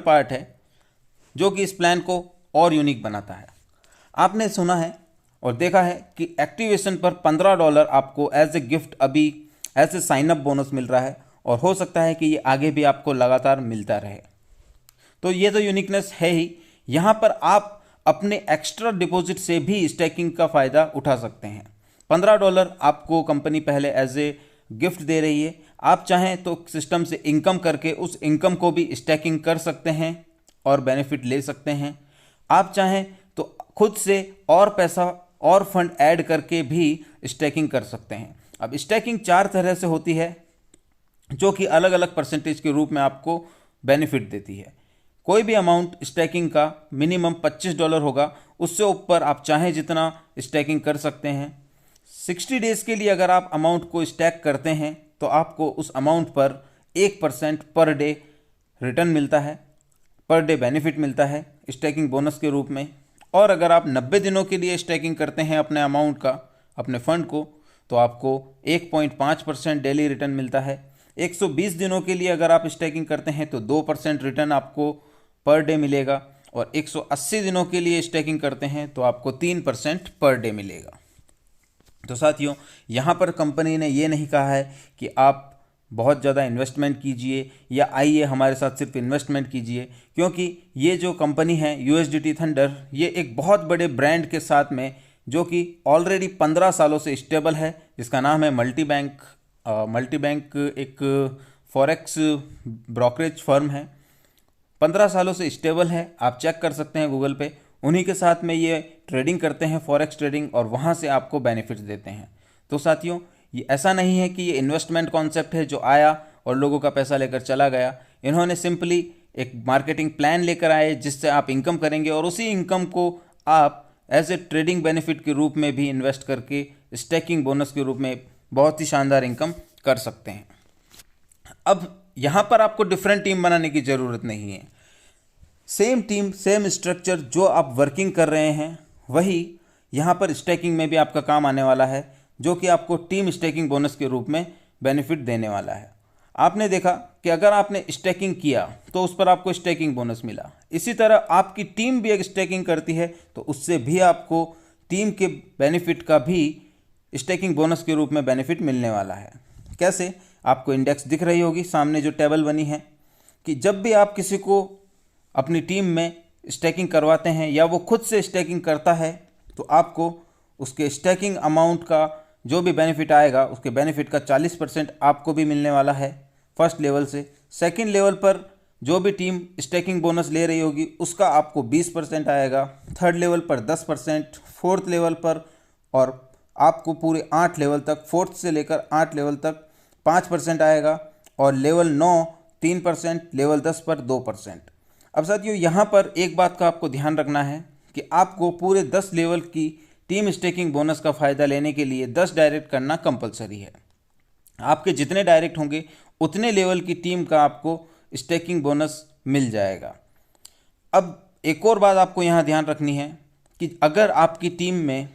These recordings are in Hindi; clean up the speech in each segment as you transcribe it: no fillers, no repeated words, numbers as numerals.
पार्ट है जो कि इस प्लान को और यूनिक बनाता है। आपने सुना है और देखा है कि एक्टिवेशन पर $15 आपको एज ए गिफ्ट अभी as a sign up bonus मिल रहा है और हो सकता है कि ये आगे भी आपको लगातार मिलता रहे। तो ये तो यूनिकनेस है ही। यहाँ पर आप अपने एक्स्ट्रा डिपॉजिट से भी स्टैकिंग का फ़ायदा उठा सकते हैं। $15 आपको कंपनी पहले एज ए गिफ्ट दे रही है। आप चाहें तो सिस्टम से इनकम करके उस इनकम को भी स्टैकिंग कर सकते हैं और बेनिफिट ले सकते हैं। आप चाहें तो खुद से और पैसा और फंड ऐड करके भी स्टैकिंग कर सकते हैं। अब स्टैकिंग 4 तरह से होती है जो कि अलग अलग परसेंटेज के रूप में आपको बेनिफिट देती है। कोई भी अमाउंट स्टैकिंग का मिनिमम $25 होगा, उससे ऊपर आप चाहें जितना स्टैकिंग कर सकते हैं। 60 डेज़ के लिए अगर आप अमाउंट को स्टैक करते हैं तो आपको उस अमाउंट पर 1% पर डे रिटर्न मिलता है, पर डे बेनिफिट मिलता है स्टैकिंग बोनस के रूप में। और अगर आप 90 दिनों के लिए स्टैकिंग करते हैं अपने अमाउंट का, अपने फंड को, तो आपको 1.5% डेली रिटर्न मिलता है। 120 दिनों के लिए अगर आप स्टैकिंग करते हैं तो 2% रिटर्न आपको पर डे मिलेगा और 180 दिनों के लिए स्टैकिंग करते हैं तो आपको 3% पर डे मिलेगा। तो साथियों, यहाँ पर कंपनी ने ये नहीं कहा है कि आप बहुत ज़्यादा इन्वेस्टमेंट कीजिए या आइए हमारे साथ सिर्फ इन्वेस्टमेंट कीजिए, क्योंकि ये जो कंपनी है USDT थंडर, ये एक बहुत बड़े ब्रांड के साथ में जो कि ऑलरेडी 15 सालों से स्टेबल है, जिसका नाम है मल्टीबैंक। मल्टीबैंक एक फॉरेक्स ब्रोकरेज फर्म है, 15 सालों से स्टेबल है। आप चेक कर सकते हैं गूगल पे। उन्हीं के साथ में ये ट्रेडिंग करते हैं, फॉरेक्स ट्रेडिंग, और वहाँ से आपको बेनिफिट्स देते हैं। तो साथियों, ये ऐसा नहीं है कि ये इन्वेस्टमेंट कॉन्सेप्ट है जो आया और लोगों का पैसा लेकर चला गया। इन्होंने सिंपली एक मार्केटिंग प्लान लेकर आए जिससे आप इनकम करेंगे और उसी इनकम को आप एज ए ट्रेडिंग बेनिफिट के रूप में भी इन्वेस्ट करके स्टैकिंग बोनस के रूप में बहुत ही शानदार इनकम कर सकते हैं। अब यहाँ पर आपको डिफरेंट टीम बनाने की ज़रूरत नहीं है। सेम टीम, सेम स्ट्रक्चर जो आप वर्किंग कर रहे हैं वही यहाँ पर स्टैकिंग में भी आपका काम आने वाला है, जो कि आपको टीम स्टैकिंग बोनस के रूप में बेनिफिट देने वाला है। आपने देखा कि अगर आपने स्टैकिंग किया तो उस पर आपको स्टैकिंग बोनस मिला। इसी तरह आपकी टीम भी एक स्टैकिंग करती है तो उससे भी आपको टीम के बेनिफिट का भी स्टैकिंग बोनस के रूप में बेनिफिट मिलने वाला है। कैसे? आपको इंडेक्स दिख रही होगी सामने जो टेबल बनी है, कि जब भी आप किसी को अपनी टीम में स्टैकिंग करवाते हैं या वो खुद से स्टैकिंग करता है तो आपको उसके स्टैकिंग अमाउंट का जो भी बेनिफिट आएगा उसके बेनिफिट का 40% आपको भी मिलने वाला है फर्स्ट लेवल से। सेकंड लेवल पर जो भी टीम स्टैकिंग बोनस ले रही होगी उसका आपको 20% आएगा, थर्ड लेवल पर 10%, फोर्थ लेवल पर और आपको पूरे 8 लेवल तक, फोर्थ से लेकर 8 लेवल तक 5% आएगा और लेवल 9 3%, लेवल 10 पर 2%। अब साथियों, यहाँ पर एक बात का आपको ध्यान रखना है कि आपको पूरे 10 लेवल की टीम स्टैकिंग बोनस का फ़ायदा लेने के लिए 10 डायरेक्ट करना कंपलसरी है। आपके जितने डायरेक्ट होंगे उतने लेवल की टीम का आपको स्टैकिंग बोनस मिल जाएगा। अब एक और बात आपको यहाँ ध्यान रखनी है कि अगर आपकी टीम में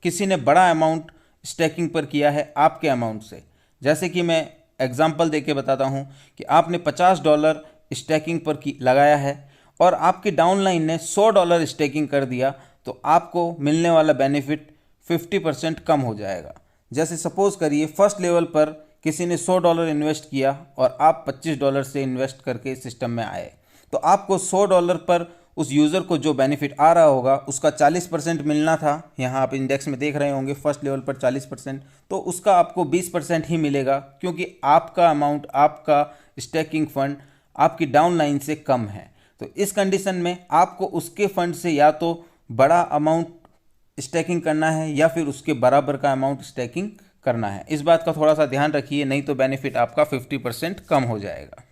किसी ने बड़ा अमाउंट स्टैकिंग पर किया है आपके अमाउंट से, जैसे कि मैं एग्जांपल देके बताता हूँ कि आपने $50 स्टैकिंग पर लगाया है और आपकी डाउनलाइन ने $100 स्टैकिंग कर दिया, तो आपको मिलने वाला बेनिफिट 50% कम हो जाएगा। जैसे सपोज करिए फर्स्ट लेवल पर किसी ने $100 इन्वेस्ट किया और आप $25 से इन्वेस्ट करके सिस्टम में आए, तो आपको $100 पर उस यूज़र को जो बेनिफिट आ रहा होगा उसका 40% मिलना था। यहाँ आप इंडेक्स में देख रहे होंगे फर्स्ट लेवल पर 40%, तो उसका आपको 20% ही मिलेगा, क्योंकि आपका अमाउंट, आपका स्टैकिंग फंड आपकी डाउनलाइन से कम है। तो इस कंडीशन में आपको उसके फंड से या तो बड़ा अमाउंट स्टैकिंग करना है या फिर उसके बराबर का अमाउंट स्टैकिंग करना है। इस बात का थोड़ा सा ध्यान रखिए, नहीं तो बेनिफिट आपका 50% कम हो जाएगा।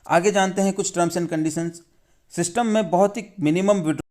आगे जानते हैं कुछ टर्म्स एंड कंडीशंस। सिस्टम में बहुत ही मिनिमम